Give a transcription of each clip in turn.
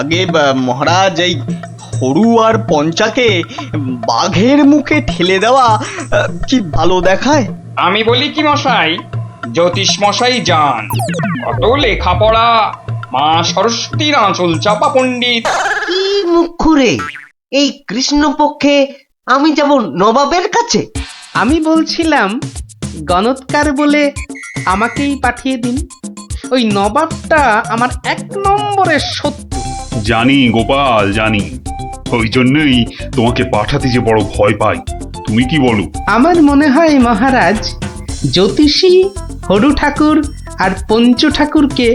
আগে মহারাজ, এই হরু আর পঞ্চাকে বাঘের মুখে ঠেলে দেওয়া কি ভালো দেখায়? আমি বলি কি মশাই, জ্যোতিষ মশাই যান, কত লেখাপড়া, মা সরস্বতীর আঁচল চাপা পণ্ডিত। কি মুখ খুঁড়ে এই কৃষ্ণপক্ষে আমি যাব নবাবের কাছে? আমি বলছিলাম গণৎকার বলে আমাকেই পাঠিয়ে দিন। ওই নবাবটা আমার 1 নম্বরের শত্রু। জানি গোপাল, জানি। ওই জন্যই তোমাকে পাঠাতে যে বড় ভয় পাই। তুমি কি বলো? আমার মনে হয় মহারাজ, জ্যোতিষী হরু ঠাকুর আর পঞ্চু ঠাকুরকে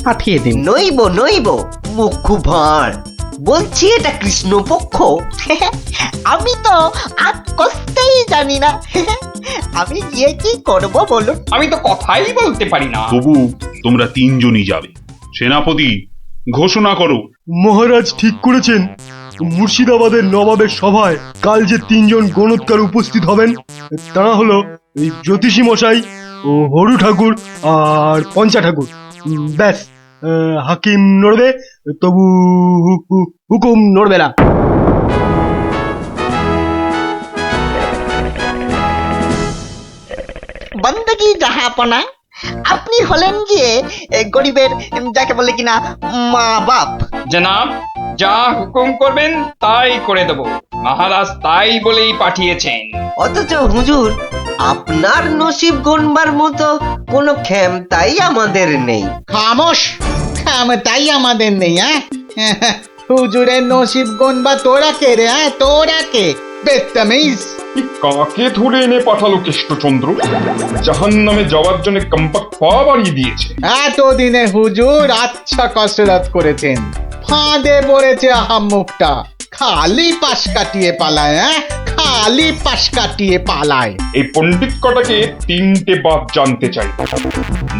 পাঠিয়ে দিন। নইব মুখ খুব ভাঁড়। বলছি এটা কৃষ্ণপক্ষ। আমি তো আর কষ্টেই জানি না। আমি গিয়ে কি করব বলুন? আমি তো কথাই বলতে পারি না। তবু তোমরা 3 জনই যাবে। সেনাপতি, ঘোষণা করো। মহারাজ ঠিক করেছেন। মুর্শিদাবাদের নবাবের সভায় কাল যে 3 জন গণৎকার উপস্থিত হবেন তারা হলো এই জ্যোতিষী মশাই ও হরু ঠাকুর আর পঞ্চা ঠাকুর। ব্যাস, হাকিম নড়বে, তবু হুকুম নড়বে না। বন্দগি জাহাপনা, আপনি হলেন গিয়ে গরিবের যাকে বলে কিনা মা বাপ। জনাব, যা হুকুম করবেন তাই করে দেব। মহারাজ তাই বলেই পাঠিয়েছেন। অথচ হুজুর, আপনার নসিব গণবার মতো কোনো ক্ষমতাই আমাদের নেই। খামোশ, তাই আমাদের নেই। হুজুরের নসিব গনবা তোরা কে রে? তোরা কে? বেত্তামিজ। কাকে ধরে এনে পাঠালো কৃষ্ণচন্দ্র? জাহান্নামে যাওয়ার জন্য কম্পাক পা বাড়িয়ে দিয়েছে। এতদিনে হুজুর আচ্ছা কসরত করেছেন, ফাঁদে পড়েছে আহাম্মুকটা। খালি পাশ কাটিয়ে পালায়, খালি পাশ কাটিয়ে পালায়। এই পণ্ডিত কটাকে 3টে বাদ জানতে চাই,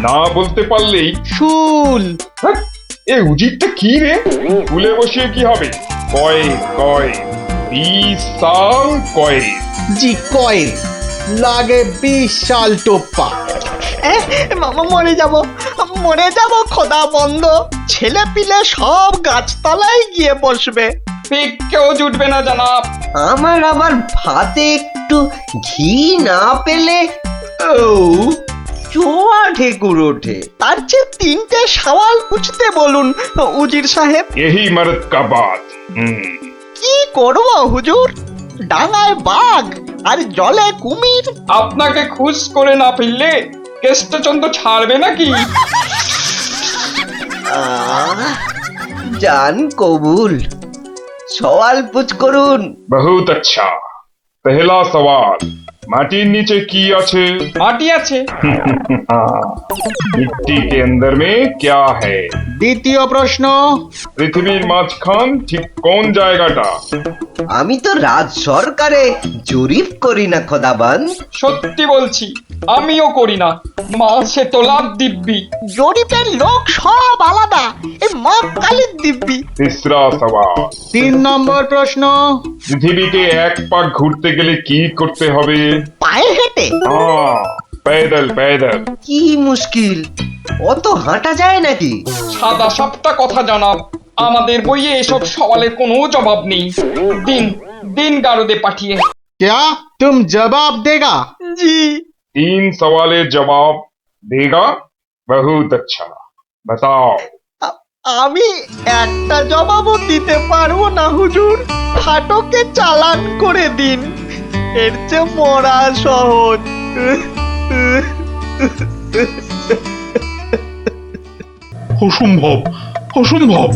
না বলতে পারলেই শুল। হ্যাঁ, এ উজিরটা কি রে? ভুলে বসিয়ে কি হবে? কয় কয় বিশাল কয়। জি কয়েল লাগে 20 সাল টোপ্পা। মরে যাব খোদা বন্ধ। ছেলে পিলে সব গাছতলায় গিয়ে বসবে। ঠিক কেউ জুটবে না জনাব। আমার আবার ভাতে একটু ঘি না পেলে চোয়া ঢেকুর ওঠে। তার চেয়ে 3টে সওয়াল পুছতে বলুন উজির সাহেব। यही मर्द का बात। কি করব হুজুর? ডাঙায় বাঘ আর জলে কুমির। আপনাকে খুশ করে না ফেললে কেষ্টচন্দ্র ছাড়বে নাকি? জান কবুল, সওয়াল পুছ করুন। बहुत अच्छा। पहला सवाल, माटिर नीचे की আছে? মাটি আছে। मिट्टी के अंदर में क्या है? দ্বিতীয় প্রশ্ন, পৃথিবীর মাঝখান ঠিক কোন জায়গাটা? আমি তো রাজ সরকারে জরিপ করি না খোদাবান। সত্যি বলছি, আমিও করি না। মাসে তোলার দিব্যি। জরিপের লোক সব আলাদা। এই মা কালীর দিব্যি। तीसरा सवाल, 3 নম্বর প্রশ্ন, পৃথিবীকে এক পাক ঘুরতে গেলে কি করতে হবে? পায়ে হেঁটে। हाँ, पैदल पैदल। কি মুশকিল, অত হাঁটা যায় নাকি? সাদা সাপটা কথা জনাব, আমাদের বইয়ে এসব সওয়ালের কোনো জবাব নেই। দিন দিন গারদে পাঠিয়ে। क्या तुम जवाब देगा? জি। 3 सवालेर जवाब देगा? बहुत अच्छा। बताओ। আমি একটা জবাবও দিতে পারবো না হুজুর। ফাটকে চালান করে দিন, এর চেয়ে মরা সহজ। অসম্ভব, অসম্ভব।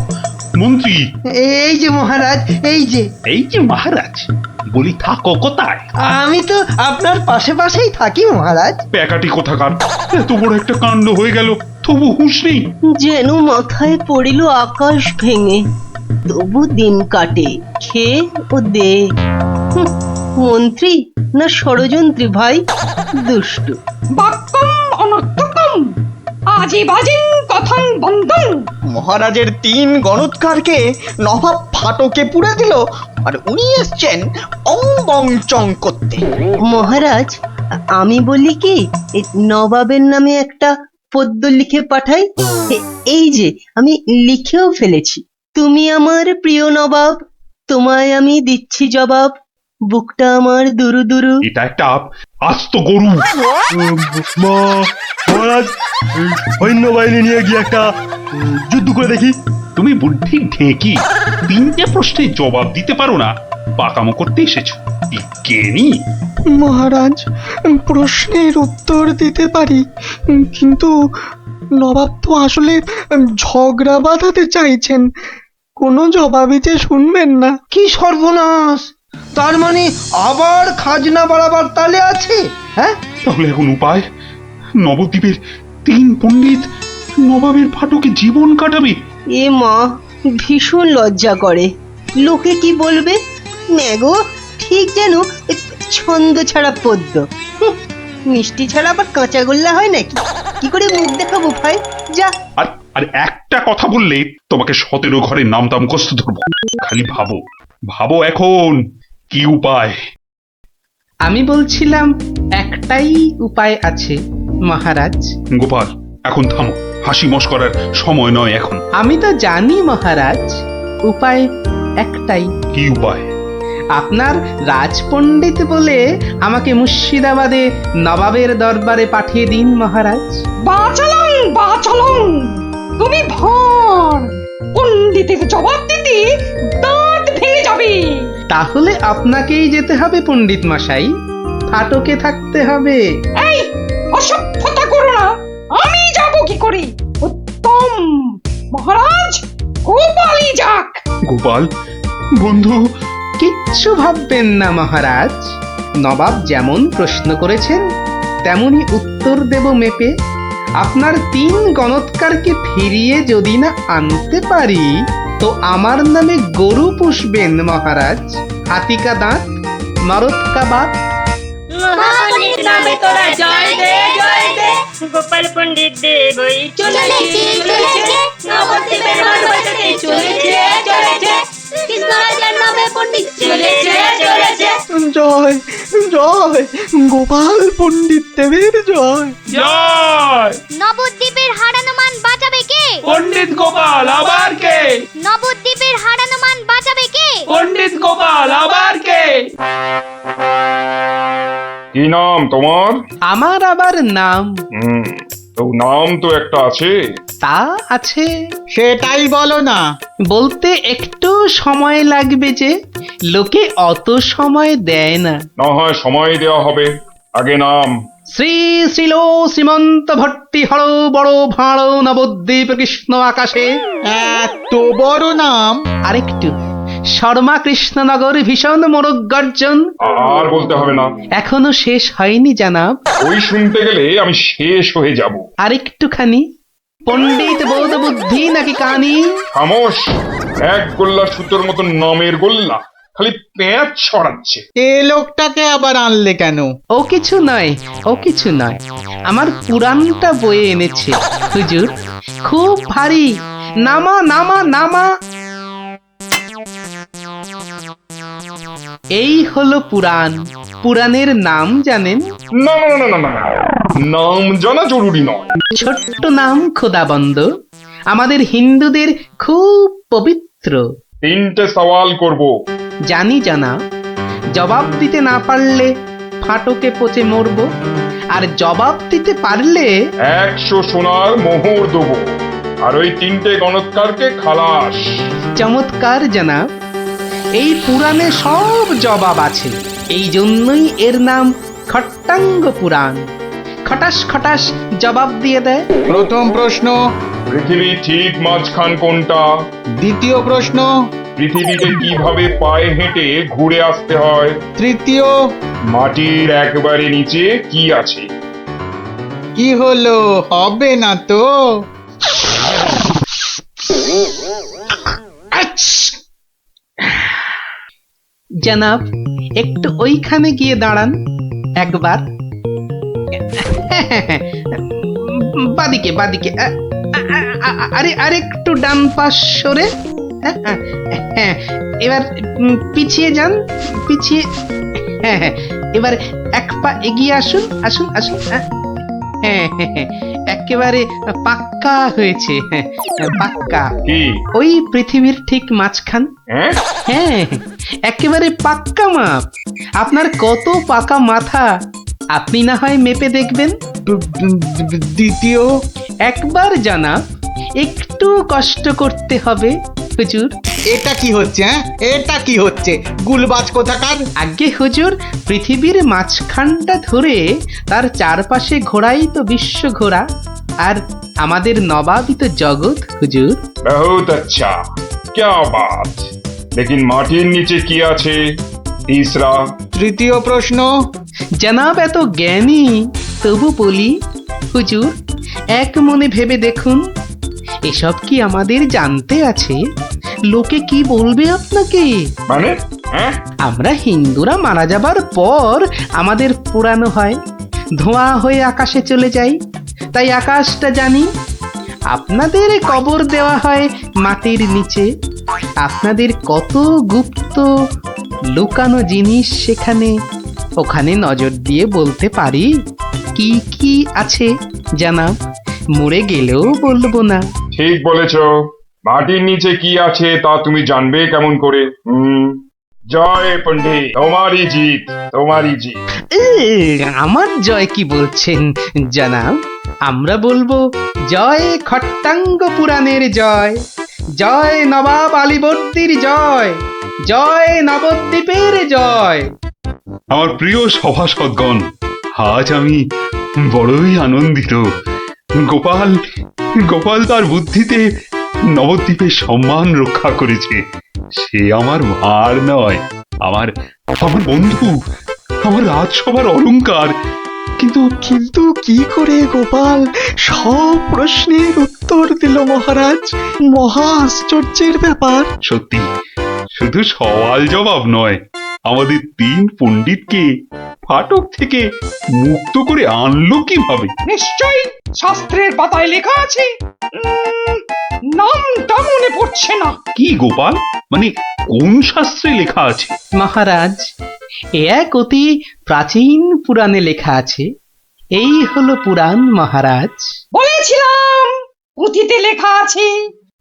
মন্ত্রী, এই যে মহারাজ, এই যে মহারাজ, বলি থাকো কোথায়? আমি তো আপনার পাশেই থাকি মহারাজ। প্যাকাটি কোথাকার, এত বড় একটা কাণ্ড হয়ে গেল, তবু হুঁশ নেই। যেন মাথায় পড়িল আকাশ ভেঙে, তবু দিন কাটে খেয়ে ও দে। মন্ত্রী না ষড়যন্ত্রী ভাই, দুষ্টু। বাক্যম অনর্থকম আজে বাজে কথন বন্ধন। মহারাজের 3 গণৎকারকে নবাব ফাটকে পুড়ে দিল, আর উনি এসছেন অং বং চং করতে। মহারাজ, আমি বলি কি, এই নবাবের নামে একটা পদ্য লিখে পাঠাই। এই যে আমি লিখেও ফেলেছি। তুমি আমার প্রিয় নবাব, তোমায় আমি দিচ্ছি জবাব, বুকটা আমার দুরু দুরু। এটা একটা আস্ত গরু। মহারাজ, এই সৈন্যবাহিনী নিয়ে গিয়ে একটা যুদ্ধ করে দেখি। তুমি বুদ্ধি ঢেকি 3টে প্রশ্নের জবাব দিতে পারো না, পাকামো করতে এসেছো। জ্ঞানী মহারাজ, প্রশ্নের উত্তর দিতে পারি, কিন্তু নবাব তো আসলে ঝগড়া বাঁধাতে চাইছেন, কোনো জবাবই যে শুনবেন না। কি সর্বনাশ! তার মানে আবার খাজনা বাড়াবার তালে আছে? হ্যাঁ, তাহলে এখন উপায়? নবদ্বীপের 3 পণ্ডিত নবাবের ফাটকে জীবন কাটাবে। এ মা, ভীষণ লজ্জা করে। লোকে কি বলবে? ম্যাগো, ঠিক যেন এ ছন্দ ছাড়া পদ্য। হুঁ, মিষ্টি ছাড়া আবার কাঁচাগোল্লা হয় নাকি? কি করে মুখ দেখাবো ভাই? যা। আর আর একটা কথা বললে তোমাকে 17 ঘরের নামটা মুখস্থ ধরবো। খালি ভাবো ভাবো এখন কি উপায়। আমি বলছিলাম একটাই উপায় আছে মহারাজ। গোপাল, এখন থামো, হাসি মশকরার সময় নয় এখন। আমি তো জানি মহারাজ, উপায় একটাই। কি উপায়? আপনার রাজপণ্ডিত বলে আমাকে মুর্শিদাবাদে নবাবের দরবারে পাঠিয়ে দিন মহারাজ। বাঁচালাম বাঁচালাম, তুমি ভর পণ্ডিতের জবাব দিতে দাঁত ভেঙে যাবে। তাহলে আপনাকেই যেতে হবে পণ্ডিত মশাই, ফাটকে থাকতে হবে। এই অসভ্যতা করো না, আমি যাব কি করে? উত্তম, মহারাজ গোপালই যাক। গোপাল বন্ধু, কিচ্ছু ভাববেন না মহারাজ, নবাব যেমন প্রশ্ন করেছেন তেমনি উত্তর দেব মেপে। আপনার 3 গণৎকারকে ফিরিয়ে যদি না আনতে পারি তো আমার নামে গরু পুষবেন মহারাজ, হাতিকা দাঁত, মরদকা বাত। মহাপণ্ডিত নামে তোরা জয় দে জয় দে, গোপাল পণ্ডিত দেবই চলেছে চলেছে, নবদ্বীপের মাঠ বাজাতে চলেছে চলেছে, কৃষ্ণরাজার নামে পণ্ডিত চলেছে চলেছে। জয় জয়, গোপাল পণ্ডিত দেবের জয়। জয় নবদ্বীপের হারানো মান বাঁচাবে কে? পণ্ডিত গোপাল, আবার কে? নবদ্বীপের হারানো মান বাঁচাবে কে? পণ্ডিত গোপাল, আবার কে? কি নাম তোমার? আমার আবার নাম? তো নাম তো একটা আছে। তা আছে, সেটাই বলো না। বলতে একটু সময় লাগবে যে, লোকে অত সময় দেয় না। না হয় সময় দেওয়া হবে, আগে নাম। শ্রী শ্রীল শ্রীমন্ত ভট্টি হর বড় ভাঁড় নবদ্বীপ কৃষ্ণ আকাশে। এত বড় নাম? আরেকটু, শর্মা কৃষ্ণনগর ভীষণ মোরগ গর্জন। আর বলতে হবে না, এখনো শেষ হয়নি জানাব। ওই শুনতে গেলে আমি শেষ হয়ে যাব। আরেকটুখানি, পণ্ডিত বোধ বুদ্ধি নাকি কানি। খামোশ, এক গোল্লা সুতোর মতন নামের গোল্লা, খালি প্যাঁচ ছড়াচ্ছে। এ লোকটাকে আবার আনলে কেন? ও কিছু নয়, ও কিছু নয়, আমার পুরাণটা বয়ে এনেছে হুজুর, খুব ভারী। নামা নামা নামা। এই হলো পুরাণ। পুরাণের নাম জানেন? না না না না না না, নাম জানা জরুরি নয়। ছোট্ট নাম খোদাবন্দ, আমাদের হিন্দুদের খুব পবিত্র। 3টে সওয়াল করব। জানি জানা, জবাব দিতে না পারলে ফাটকে পচে মরব, আর জবাব দিতে পারলে 100 সোনার মোহর দেবো, আর ওই 3টে গণৎকারকে খালাস। চমৎকার জানাব, এই পুরাণে সব জবাব আছে, এই জন্যই এর নাম খট্টাঙ্গ পুরাণ। খটাস খটাস জবাব দিয়ে দেয়। প্রথম প্রশ্ন, পৃথিবীর ঠিক মাঝখান কোনটা? দ্বিতীয় প্রশ্ন, পৃথিবীতে কিভাবে পায়ে হেঁটে ঘুরে আসতে হয়? তৃতীয়, মাটির একবারে নিচে কি আছে? কি হলো, হবে না তো? জানাব, একটু ওইখানে গিয়ে দাঁড়ান একবার। বাদিকে বাদিকে, আরে আরেকটু ডান পাশ সরে। এবার পিছিয়ে যান, পিছিয়ে। এবার 1 পা এগিয়ে আসুন, আসুন আসুন। এক একেবারে পাক্কা হয়েছে, পাক্কা। কি ওই পৃথিবীর ঠিক মাঝখান। হ্যাঁ হ্যাঁ, একেবারে পাক্কা মাপ। আপনার কত পাকা মাথা আপনি না হয় মেপে দেখবেন। দ্বিতীয় একবার জানা, একটু কষ্ট করতে হবে হুজুর। এটা কি হচ্ছে? হ্যাঁ, এটা কি হচ্ছে? গুলবাজ কোথাকার। আগে হুজুর, পৃথিবীর মাঝখানটা ধরে তার চারপাশে ঘোরাই তো বিশ্ব ঘোরা, আর আমাদের নবাবই তো জগৎ হুজুর। বহুত আচ্ছা, क्या बात। लेकिन মাটির নিচে কি আছে? तीसरा তৃতীয় প্রশ্ন। জনাব এত জ্ঞানী, তবু বলি হুজুর, এক মনে ভেবে দেখুন, এসব কি আমাদের জানতে আছে? লোকে কি বলবে আপনাকে? মানে হ্যাঁ আমরা হিন্দুরা মারা যাবার পর আমাদের পোড়ানো হয়, ধোঁয়া হয়ে আকাশে চলে যাই, তাই আকাশটা জানি। আপনাদের কবর দেওয়া হয় মাটির নিচে, আপনাদের কত গুপ্ত লুকানো জিনিস সেখানে, ওখানে নজর দিয়ে বলতে পারি কি কি আছে জানাব, মরে গেলেও বলবো না। ঠিক বলেছো। মাটির নিচে কি আছে তা তুমি জানবে কেমন করে? জয় পণ্ডিত, তোমারই জিত, তোমারই জিত। আমার জয় কি বলছেন জানাব? আমরা বলবো জয় খট্টাঙ্গ পুরাণের জয়, জয় নবাব আলীবর্দীর জয়, জয় নবদ্বীপের জয়। আমার প্রিয় সভাসদগণ, আজ আমি বড়ই আনন্দিত। গোপাল গোপাল তার বুদ্ধিতে নবদ্বীপের সম্মান রক্ষা করেছে। সে আমার ভার নয়, আমার আমার বন্ধু, আমার রাজসভার অলংকার। কিন্তু কিন্তু কি করে গোপাল সব প্রশ্নের উত্তর দিল মহারাজ? মহা আশ্চর্যের ব্যাপার। সত্যি, শুধু সওয়াল জবাব নয়, আমাদের 3 পণ্ডিতকে ফাটক থেকে মুক্ত করে আনলো কিভাবে? নিশ্চয়ই শাস্ত্রের পাতায় লেখা আছে, নামটা মনে পড়ছে না। কি গোপাল, মানে কোন শাস্ত্রে লেখা আছে? মহারাজ, এ এক অতি প্রাচীন পুরাণে লেখা আছে। এই হলো পুরাণ মহারাজ। বলেছিলাম পুঁথিতে লেখা আছে,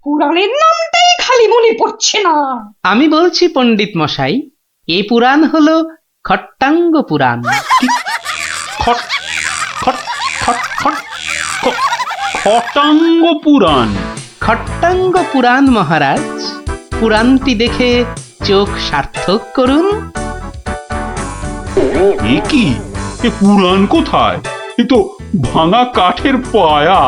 পুরাণের নামটাই খালি মনে পড়ছে না। আমি বলছি পণ্ডিত মশাই, এই পুরাণ হলো খট্টাঙ্গ পুরাণ। খট খট খট খট খ- খটাঙ্গ পুরাণ। খট্টাঙ্গ পুরাণ মহারাজ। পুরাণটি দেখে চোখ সার্থক করুন। এ কি, এ পুরাণ কোথায়? এ তো ভাঙা কাঠের পায়া।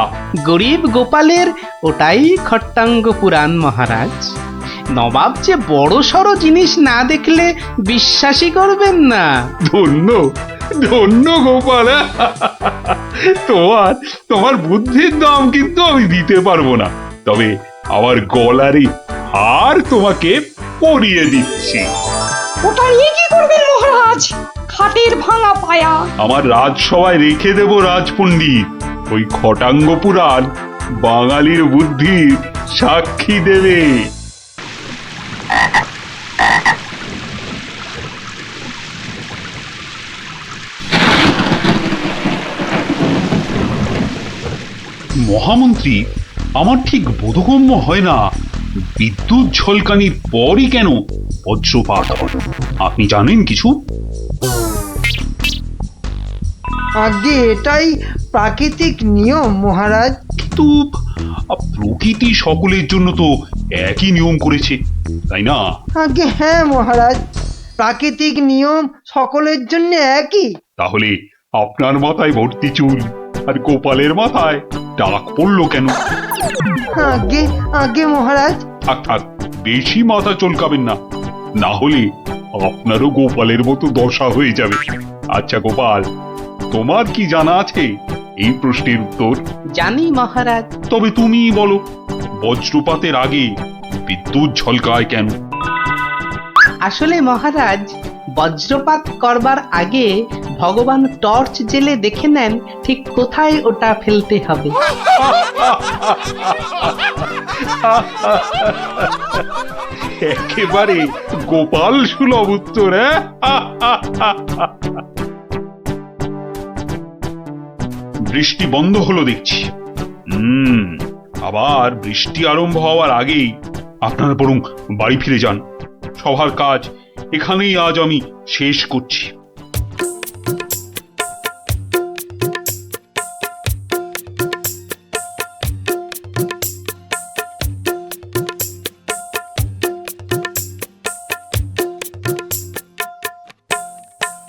গরিব গোপালের ওটাই খট্টাঙ্গ পুরাণ মহারাজ। নবাব যে বড় সড়ো জিনিস না দেখলে বিশ্বাসই করবেন না। ধন্য ধন্য গোপাল। তোমার তোমার বুদ্ধির দাম কিন্তু আমি দিতে পারবো না, তবে আমার গলারই হার তোমাকে পরিয়ে দিচ্ছি। ওটা নিয়ে কি করবেন মহারাজ? খাটের ভাঙা পায়া। আমার রাজসভায় রেখে দেব রাজপণ্ডিত। ওই খটাঙ্গ পুরাণ বাঙালির বুদ্ধির সাক্ষী দেবে। মহামন্ত্রী, আমার ঠিক বোধগম্য হয় না, বিদ্যুৎ ঝলকানির পরই কেন বজ্রপাত হয়? আপনি জানেন কিছু? আগে এটাই প্রাকৃতিক নিয়ম মহারাজ। কিন্তু প্রকৃতি সকলের জন্য তো একই নিয়ম করেছে, তাই না? আগে হ্যাঁ মহারাজ, প্রাকৃতিক নিয়ম সকলের জন্য একই। তাহলে আপনার মাথায় ভর্তি চুল আর গোপালের মাথায় টাক পড়লো কেন? আগে আগে মহারাজ। থাক থাক, বেশি মাথা চলকাবেন না, না হলে আপনারও গোপালের মতো দশা হয়ে যাবে। আচ্ছা গোপাল, তোমার কি জানা আছে এই প্রশ্নের উত্তর? জানি মহারাজ। তবে তুমি বলো, বজ্রপাতের আগে বিদ্যুৎ ঝলকায় কেন? আসলে মহারাজ, বজ্রপাত করবার আগে ভগবান টর্চ জেলে দেখে নেন ঠিক কোথায় ওটা ফেলতে হবে। একেবারে গোপাল সুলভ উত্তর। বৃষ্টি বন্ধ হলো দেখছি, আবার বৃষ্টি আরম্ভ হওয়ার আগেই আপনারা বরং বাড়ি ফিরে যান। সবার কাজ এখানেই আজ আমি শেষ করছি।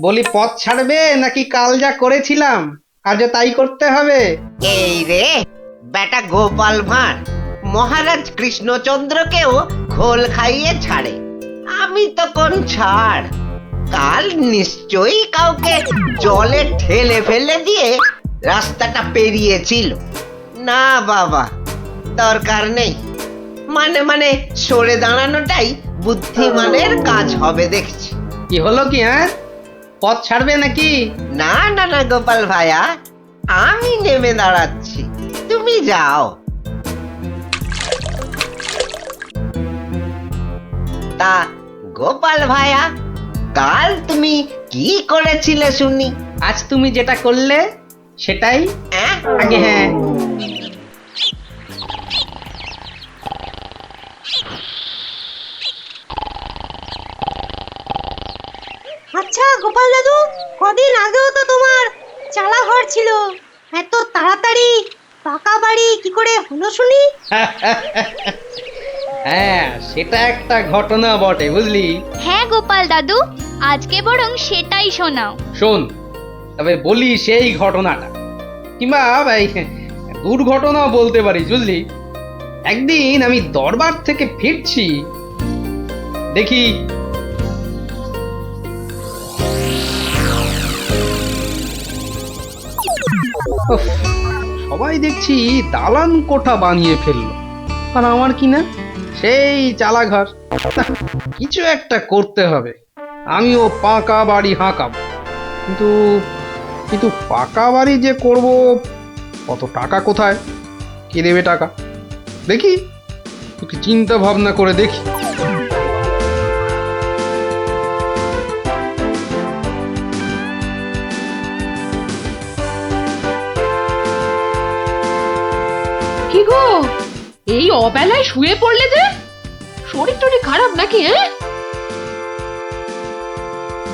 বলি পথ ছাড়বে নাকি কাল যা করেছিলাম আজও তাই করতে হবে? এই রে বেটা গোপাল ভাঁড় মহারাজ কৃষ্ণচন্দ্রকেও খোল খাইয়ে ছাড়ে, আমি তো কোন ছাড়। কাল নিশ্চয়ই কাউকে জলে ঠেলে ফেলে দিয়ে রাস্তাটা পেরিয়েছিল। না বাবা, দরকার নেই। মানে সরে দাঁড়ানোটাই বুদ্ধিমানের কাজ হবে দেখছি। কি হলো কি? হ্যাঁ, পথ ছাড়বে নাকি? না না না গোপাল ভাইয়া, আমি নেমে দাঁড়াচ্ছি, তুমি যাও। তা গোপাল ভাইয়া, কাল তুমি কি করেছিলে শুনি? আজ তুমি যেটা করলে সেটাই আগে। হ্যাঁ, আচ্ছা গোপাল দাদু, কদিন আগেও তো তোমার চালা ঘর ছিল, এত তাড়াতাড়ি পাকা বাড়ি কি করে হলো শুনি? হ্যাঁ, সেটা একটা ঘটনা বটে বুঝলি। হ্যাঁ গোপাল দাদু, আজকে বরং সেটাই শোনাও। শোন, তবে বলি সেই ঘটনাটা, কিংবা দুর্ঘটনাও বলতে পারিস বুঝলি। একদিন আমি দরবার থেকে ফিরছি, দেখি উফ, সবাই দেখছি দালান কোঠা বানিয়ে ফেললো, আর আমার কিনা সেই চালাঘর। কিছু একটা করতে হবে, আমিও পাকা বাড়ি হাঁকাবো। কিন্তু কিন্তু পাকা বাড়ি যে করব, কত টাকা কোথায়, কে দেবে টাকা? দেখি একটু চিন্তা ভাবনা করে দেখি। কি গো, এই অবেলায় শুয়ে পড়লে যে? শরীর টরীর খারাপ নাকি? হ্যাঁ,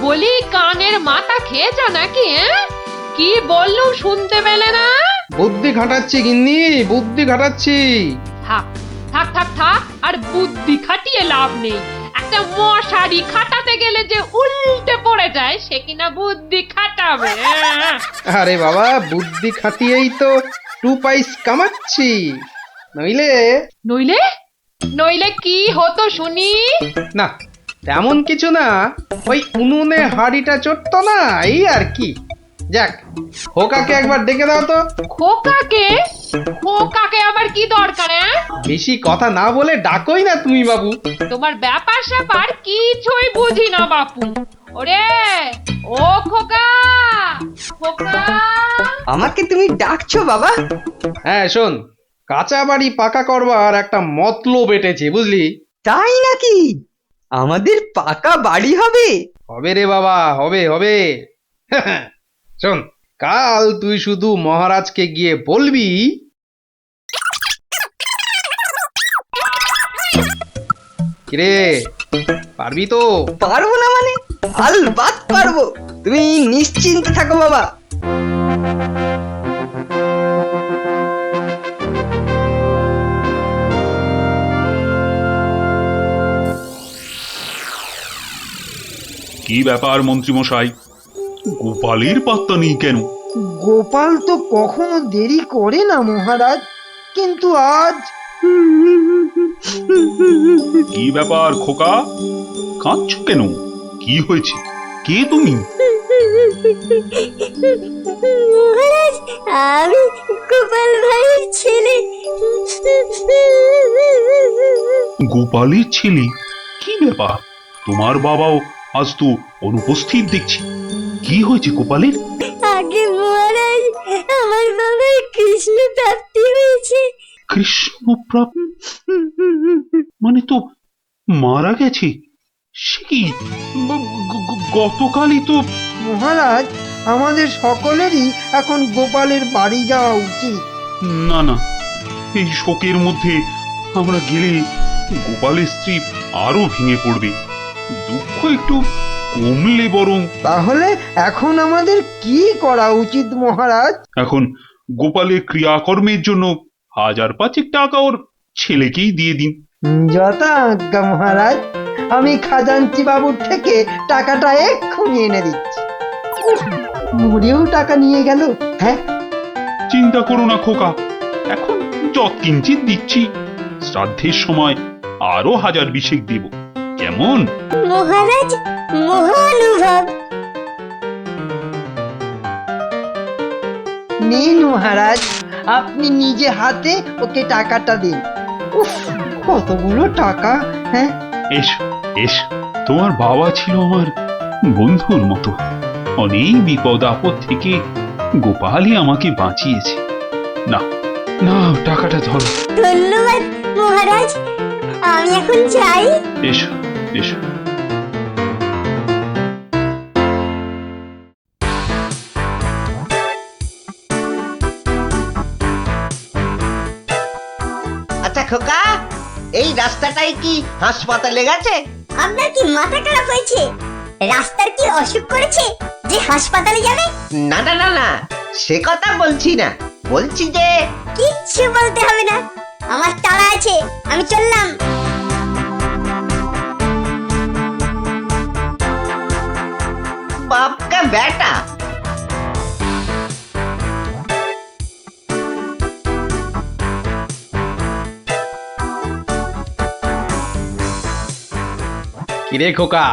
বলি কানের মাথা খেয়েছ নাকি? কি বললুম শুনতে পেলে না? বুদ্ধি খাটাচ্ছি গিন্নি, বুদ্ধি খাটাচ্ছি। থাক থাক থাক থাক, আর বুদ্ধি খাটিয়ে লাভ নেই। একটা মশারি খাটাতে গেলে যে উল্টে পড়ে যায়, সে কিনা বুদ্ধি খাটাবে? আরে বাবা, বুদ্ধি খাটিয়েই তো 2 পয়সা কামাচ্ছি, নইলে নইলে নইলে কি হতো শুনি? না, তেমন কিছু না, ওই উনুনে হাড়িটা চড়তো না, এই আর কি। যাক, খোকাকে একবার ডেকে দাও তো। খোকাকে? খোকাকে আবার কি দরকার? বেশি কথা না বলে ডাকোই না তুমি বাবু। তোমার ব্যাপার স্যাপার কিছুই বুঝি না বাপু। ওরে ও খোকা, খোকা! আমাকে তুমি ডাকছো বাবা? হ্যাঁ শোন, কাঁচা বাড়ি পাকা করবার একটা মতলব এটেছে বুঝলি। তাই নাকি? আমাদের পাকা বাড়ি হবে? হবে রে বাবা, হবে হবে। শোন, কাল তুই শুধু মহারাজকে গিয়ে বলবি, কিরে পারবি তো? পারবো না মানে? আলবাত পারবো, তুমি নিশ্চিন্তে থাকো বাবা। কি ব্যাপার মন্ত্রীমশাই, গোপালের পাত্তা নেই কেন? গোপাল তো কখনো দেরি করে না মহারাজ, কিন্তু আজ। কি ব্যাপার খোকা, কাঁদছো কেন? কি হয়েছে? কে তুমি? মহারাজ, আমি গোপাল ভাইয়ের ছেলে। গোপালের ছেলে? কি ব্যাপার, তোমার বাবাও আজ তো অনুপস্থিত দেখছি। কি হয়েছে গোপালের? আগে মহারাজ, আমার বাবার কৃষ্ণ প্রাপ্তি হয়েছে। কৃষ্ণ প্রাপ্তি মানে তো মারা গেছে? সে কি, গতকালই তো। মহারাজ, আমাদের সকলেরই এখন গোপালের বাড়ি যাওয়া উচিত। না না, এই শোকের মধ্যে আমরা গেলে গোপালের স্ত্রী আরো ভেঙে পড়বে। দুঃখ একটু কমলে বরং। তাহলে এখন আমাদের কি করা উচিত মহারাজ? এখন গোপালের ক্রিয়াকর্মের জন্য 1000-5 টাকা ওর ছেলেকেই দিয়ে দিন। যথা আজ্ঞা মহারাজ, আমি খাজাঞ্চি বাবুর থেকে টাকাটা এক্ষুনি এনে দিচ্ছি। মরেও টাকা নিয়ে গেল। হ্যাঁ, চিন্তা করো না খোকা, এখন যৎকিঞ্চিত দিচ্ছি, শ্রাদ্ধের সময় আরো 1000 দেব, কেমন? মহারাজ মহানুভব। নিন মহারাজ, আপনি নিজে হাতে ওকে টাকাটা দিন। উফ, কতগুলো টাকা! হ্যাঁ, এসো এসো, তোমার বাবা ছিল আমার বন্ধুর মতো। অনেক বিপদ আপদ থেকে গোপালই আমাকে বাঁচিয়েছে। না না, টাকাটা ধরো। ধন্যবাদ মহারাজ, আমি এখন যাই। এসো এসো। আচ্ছা খোকা, এই রাস্তাটাই কি হাসপাতালে গেছে? আপনার কি মাথা খারাপ হয়েছে? রাস্তার কি অসুখ করেছে যে হাসপাতালে যাবে? না না না না, সে কথা বলছি না, বলছি যে কিচ্ছু বলতে হবে না, আমার তাড়া আছে, আমি চললাম। বাপ কা বেটা। কিরে খোকা,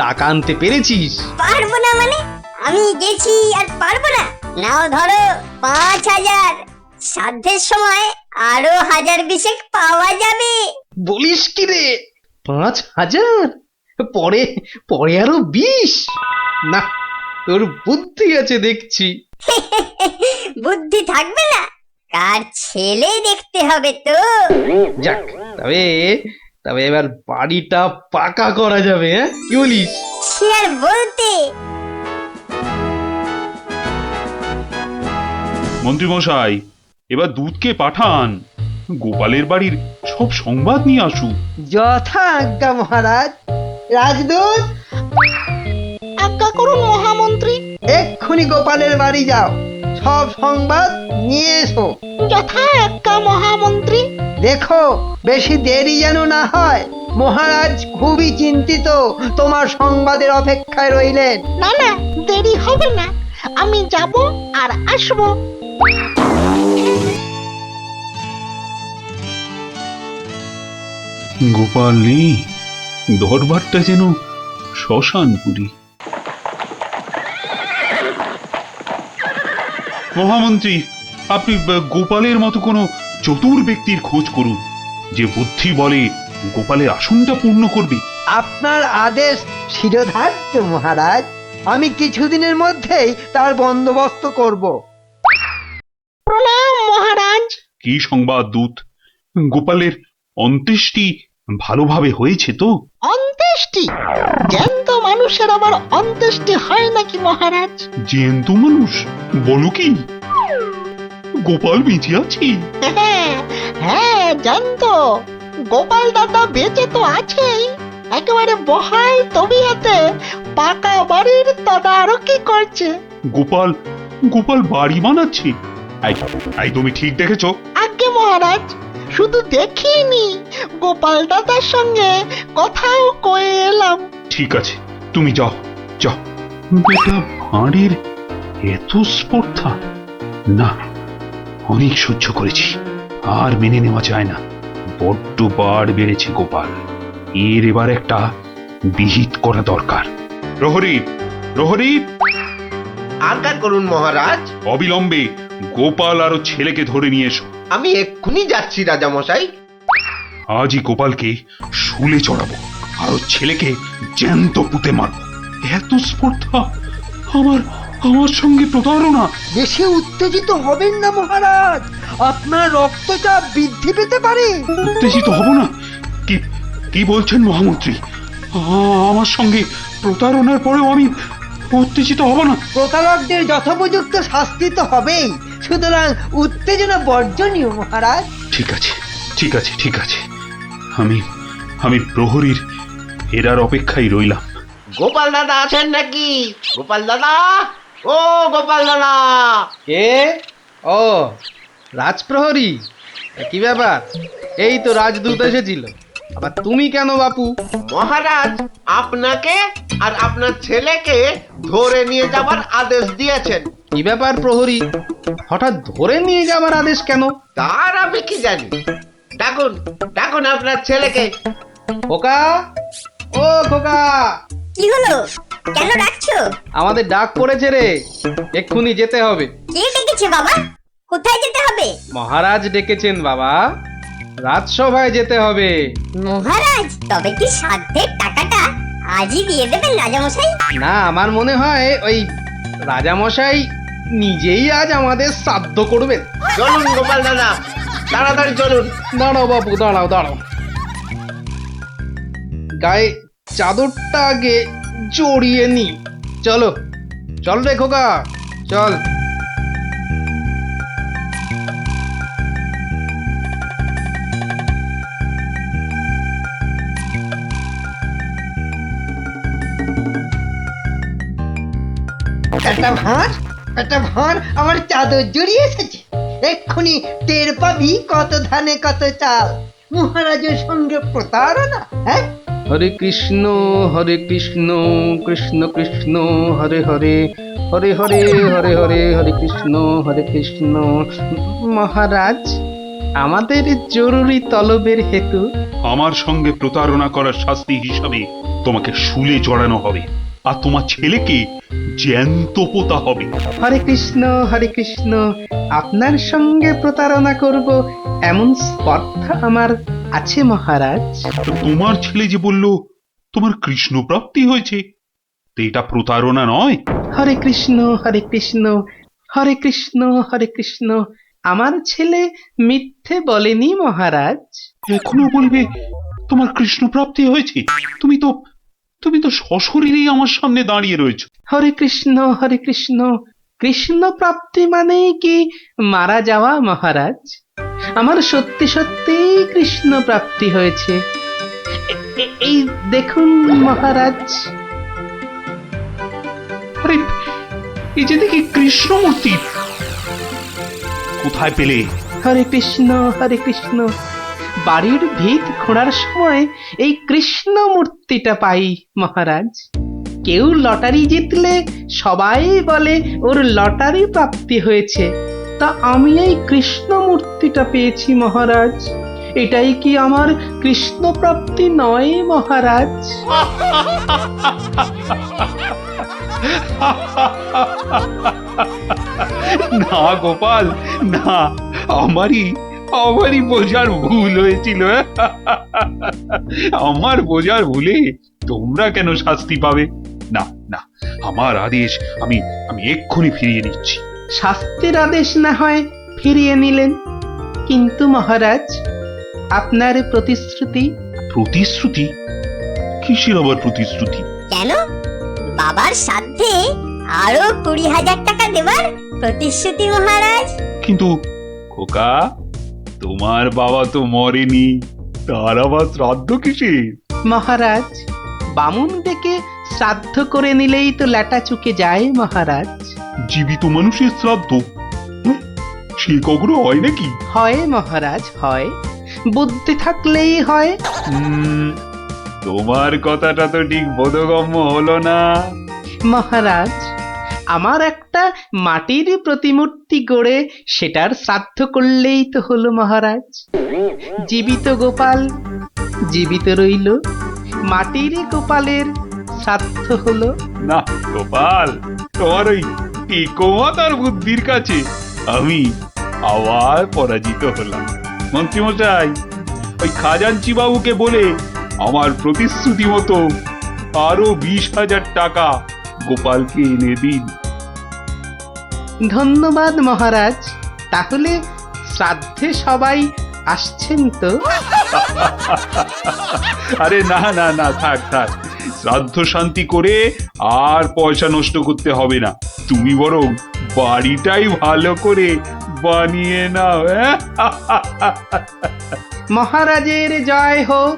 টাকা আনতে পেরেছিস? পারবো না মানে? আমি গেছি আর পারবো না? নাও ধরো 5000, শ্রাদ্ধের সময় আরো 1000 পাওয়া যাবে। বলিস কি রে, 5000? পরে পরে আরো 20? না, তোর বুদ্ধি আছে দেখছি। বুদ্ধি থাকবে না? কার ছেলে দেখতে হবে তো। যাক, তবে তবে এবার বাড়িটা পাকা করা যাবে। হ্যাঁ, কি বলিস? সে আর বলতে। মন্ত্রী মশাই, এবার দুধকে পাঠান, গোপালের বাড়ির সব সংবাদ নিয়ে আসুক। যথা আজ্ঞা মহারাজ। রাজদূত, আজ্ঞা করুন মহামন্ত্রী। এক্ষুনি গোপালের বাড়ি যাও, সব সংবাদ নিয়ে এসো। যথা আজ্ঞা মহামন্ত্রী। দেখো বেশি দেরি যেন না হয়, মহারাজ খুবই চিন্তিত, তোমার সংবাদের অপেক্ষায় রইলেন। না না, দেরি হবে না, আমি যাব আর আসবো। গোপাল নেই, দরবারটা যেন শ্মশানপুরী। মহামন্ত্রী, আপনি গোপালের মতো কোনো চতুর ব্যক্তির খোঁজ করুন, যে বুদ্ধি বলে গোপালের আসনটা পূর্ণ করবে। আপনার আদেশ শিরোধার্য মহারাজ, আমি কিছুদিনের মধ্যেই তার বন্দোবস্ত করব। প্রণাম মহারাজ। কি সংবাদ দূত? গোপালের অন্ত্যেষ্টি ভালোভাবে হয়েছে তো? অন্ত্যেষ্টি? জ্যান্ত মানুষের আবার অন্ত্যেষ্টি হয় নাকি মহারাজ? জ্যান্ত মানুষ? বলো কি? গোপাল বেঁচে আছে? হ্যাঁ হ্যাঁ, জ্যান্ত। গোপাল দাদা বেঁচে তো আছেই, একেবারে বহাল তবিয়তে পাকা বাড়ির তদারকি করছে। গোপাল গোপাল বাড়ি বানাচ্ছে? এই তুমি ঠিক দেখেছো? আজ্ঞে মহারাজ, শুধু দেখিনি, গোপাল দাদার সঙ্গে কথাও কয়ে এলাম। ঠিক আছে, তুমি যাও যাও। বেটা ভাঁড়ের এত স্পর্ধা? না, অনেক সহ্য করেছি, আর মেনে নেওয়া যায় না। বড্ড বাড় বেড়েছে গোপাল, এর এবার একটা বিহিত করা দরকার। প্রহরী, প্রহরী, আজ্ঞা করুন মহারাজ। অবিলম্বে গোপাল আর ওর ছেলেকে ধরে নিয়ে এসো। আমি এক্ষুনি যাচ্ছি রাজামশাই। আজই গোপালকে শুলে চড়াবো, আর ওর ছেলেকে জ্যান্ত পুঁতে মারবো। এত স্পর্ধা! আমার আমার সঙ্গে প্রতারণা! বেশি উত্তেজিত হবেন না মহারাজ, আপনার রক্তচাপ বৃদ্ধি পেতে পারে। উত্তেজিত হব না? কি কি বলছেন মহামন্ত্রী? আমার সঙ্গে প্রতারণার পরেও আমি উত্তেজিত হব না? প্রতারকদের যথোপযুক্ত শাস্তি তো হবেই, সুতরাং উত্তেজনা বর্জনীয় মহারাজ। ঠিক আছে ঠিক আছে ঠিক আছে, আমি আমি প্রহরীর ফেরার অপেক্ষায় রইলাম। গোপাল দাদা আছেন নাকি? গোপাল দাদা, ও গোপাল দাদা! কে? ও, রাজপ্রহরী, কি ব্যাপার? এই তো রাজদূত এসেছিল, আবার তুমি কেন বাপু? মহারাজ আপনাকে আর আপনার ছেলেকে ধরে নিয়ে যাবার আদেশ দিয়েছেন। কি ব্যাপার প্রহরী, হঠাৎ ধরে নিয়ে যাবার আদেশ কেন? তার আমি কি জানি। ডাকুন ডাকুন আপনার ছেলেকে। খোকা, ও খোকা, কি হলো? কেন ডাকছো? আমাদের ডাক পড়েছে রে, এক্ষুনি যেতে হবে। কে ডেকেছে বাবা? কোথায় যেতে হবে? মহারাজ ডেকেছেন বাবা, রাজসভায় যেতে হবে। মহারাজ, তবে কি সাধ্যের টাকাটা আজই দিয়ে দেবেন রাজামশাই? না, আমার মনে হয় ওই রাজামশাই নিজেই আজ আমাদের শ্রাদ্ধ করবেন। চলুন গোপাল দাদা, তাড়াতাড়ি চলুন। দাঁড়াও বাপু, দাঁড়াও দাঁড়াও, গায়ে চাদরটা আগে জড়িয়ে নি। চলো চল রে খোকা, চল। একটা ভাঁড় আমার চাদর জড়িয়ে এসেছে। এক্ষুনি টের পাবি কত ধানে কত চাল। মহারাজের সঙ্গে প্রতারণা, হ্যাঁ? হরে কৃষ্ণ কৃষ্ণ কৃষ্ণ হরে হরে, হরে হরে হরে হরে, হরে কৃষ্ণ। মহারাজ, আমাদের জরুরি তলবের হেতু আমার সঙ্গে প্রতারণা করার শাস্তি হিসাবে তোমাকে শুলে চড়ানো হবে, আর তোমার ছেলেকে জ্যান্ত পোতা হবে। হরে কৃষ্ণ, আপনার সঙ্গে প্রতারণা করব এমন স্পর্ধা আমার আছে মহারাজ। তো তোমার ছেলে যে বলল তোমার কৃষ্ণ প্রাপ্তি হয়েছে, তো এটা প্রতারণা নয়? হরে কৃষ্ণ হরে কৃষ্ণ, আমার ছেলে মিথ্যে বলেনি মহারাজ। এখনো বলবে তোমার কৃষ্ণ প্রাপ্তি হয়েছে? তুমি তো সশরীরেই আমার সামনে দাঁড়িয়ে রয়েছো। হরে কৃষ্ণ, কৃষ্ণ প্রাপ্তি মানে কি মারা যাওয়া মহারাজ? আমার সত্যি সত্যি কৃষ্ণ প্রাপ্তি হয়েছে। এই দেখুন মহারাজ। আরে, এই যে দেখি কৃষ্ণমূর্তি, কোথায় পেলে? হরে কৃষ্ণ, বাড়ির ভিত খোঁড়ার সময় এই কৃষ্ণ মূর্তিটা পাই মহারাজ। কেউ লটারি জিতলে সবাই বলে ওর লটারি প্রাপ্তি হয়েছে, তা আমি এই কৃষ্ণ মূর্তিটা পেয়েছি মহারাজ। এটাই কি আমার কৃষ্ণ প্রাপ্তি নয় মহারাজ? না গোপাল, না, আমারই বোঝার ভুল হয়েছিল। আমার বোঝার ভুলে তোমরা কেন শাস্তি পাবে? না না, আমার আদেশ আমি এক্ষুনি ফিরিয়ে নিচ্ছি। শাস্তির আদেশ না হয় ফিরিয়ে নিলেন, কিন্তু মহারাজ আপনার প্রতিশ্রুতি? প্রতিশ্রুতি? কিসের আবার প্রতিশ্রুতি? কেন? বাবার সাধ্যে আরো 20,000 টাকা দেবার প্রতিশ্রুতি মহারাজ। কিন্তু খোকা, তোমার বাবা তো মরেনি, তার আবার শ্রাদ্ধ কিসের? মহারাজ, বামুন ডেকে শ্রাদ্ধ করে নিলেই তো ল্যাটা চুকে যায় মহারাজ। জীবিত মানুষের শ্রাদ্ধ সে কখনো হয় নাকি? হয় মহারাজ, হয়, বুদ্ধি থাকলেই হয়। তোমার কথাটা তো ঠিক বোধগম্য হলো না মহারাজ। আমার একটা মাটির প্রতিমূর্তি গড়ে সেটার শ্রাদ্ধ করলেই তো হলো মহারাজ। জীবিত গোপাল জীবিত রইল, মাটির গোপালের শ্রাদ্ধ হলো। না গোপাল, তোমার ওই টেকোমাতার বুদ্ধির কাছে আমি আবার পরাজিত হলাম। মন্ত্রীমশাই, ওই খাজাঞ্চি বাবুকে বলে আমার প্রতিশ্রুতি মতো আরো 20,000 টাকা গোপালকে এনে দিন। ধন্যবাদ মহারাজ। তাহলে শ্রাদ্ধে সবাই আসছেন তো? আরে না না না, থাক থাক, শ্রাদ্ধ শান্তি করে আর পয়সা নষ্ট করতে হবে না। তুমি বরং বাড়িটাই ভালো করে বানিয়ে নাও হ্যাঁ? মহারাজের জয় হোক,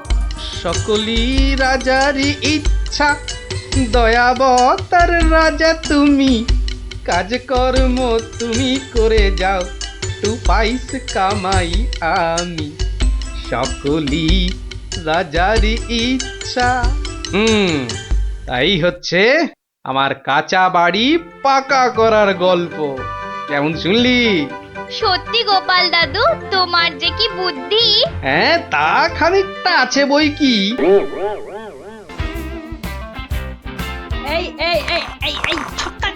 সকলই রাজারই ইচ্ছা, দয়াবতার রাজা তুমি, কাজকর্ম তুমি করে যাও, তু পাইস কামাই আমি, সকলই রাজারই ইচ্ছা। তাই হচ্ছে আমার কাঁচা বাড়ি পাকা করার গল্প। কেমন শুনলি? সত্যি গোপাল দাদু, তোমার যে কি বুদ্ধি! হ্যাঁ, তা খানিকটা আছে বই কি। এই এই এই এই এই ছক্কা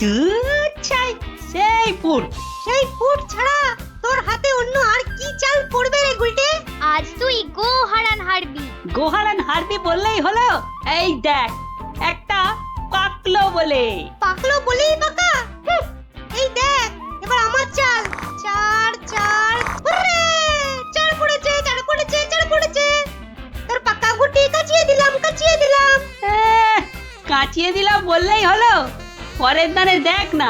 দুচ্ছাই সেই পুট ছাড়া তোর হাতে অন্য আর কি চাল পড়বে রে গুলটে? আজ তুই গো হারান হারবি। গোহারান হারবি বললেই হলো। এই দেখ, একটা পাকলো বলেই পাকা। এই দেখ, এবার আমার চাল। চার চার, হুররে! চার পড়েছে। তোর পাকা গুটি কাচিয়ে দিলাম। কাচিয়ে দিলাম বললেই হলো। পরের দানে দেখ না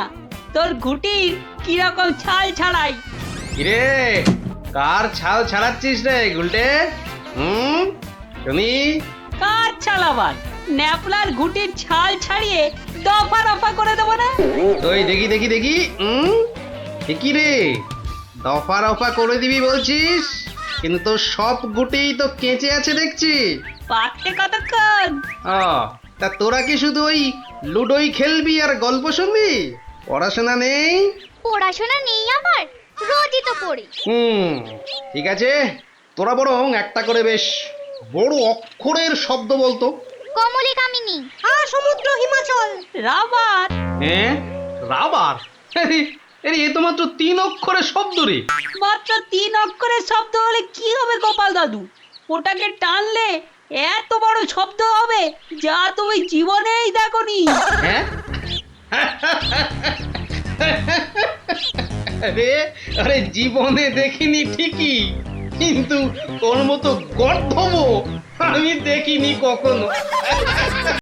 তোর ঘুটির কিরকম ছাল ছাড়াই। কিরে, কার ছাল ছাড়াচ্ছিস রে গুলটে? তুমি কার ছাল আবার? ন্যাপলার ঘুটির ছাল ছাড়িয়ে দফা রফা করে দেবো না? তুই দেখি কি রে, দফা রফা করে দিবি বলছিস, কিন্তু তোর সব গুটিই তো কেঁচে আছে দেখছি। পাকতে কতক্ষণ? তা তোরা কি শুধু ওই লুডোই খেলবি আর গল্প শুনবি? পড়াশোনা নেই? পড়াশোনা নেই আমার, রোজই তো পড়ি। ঠিক আছে, তোরা বরং একটা করে বেশ বড় অক্ষরের শব্দ বলতো। কমলি কামিনী, সমুদ্র হিমাচল, রাবার। হ্যাঁ, রাবার? এ তো মাত্র 3 অক্ষরের শব্দ রে। মাত্র 3 অক্ষরের শব্দ হলে কি হবে গোপাল দাদু? ওটাকে টানলে এত বড় শব্দ হবে যা তুমি জীবনেই দেখোনি। হ্যাঁ? আরে জীবনে দেখিনি ঠিকই, কিন্তু তোর মতো গর্ধব আমি দেখিনি কখনো।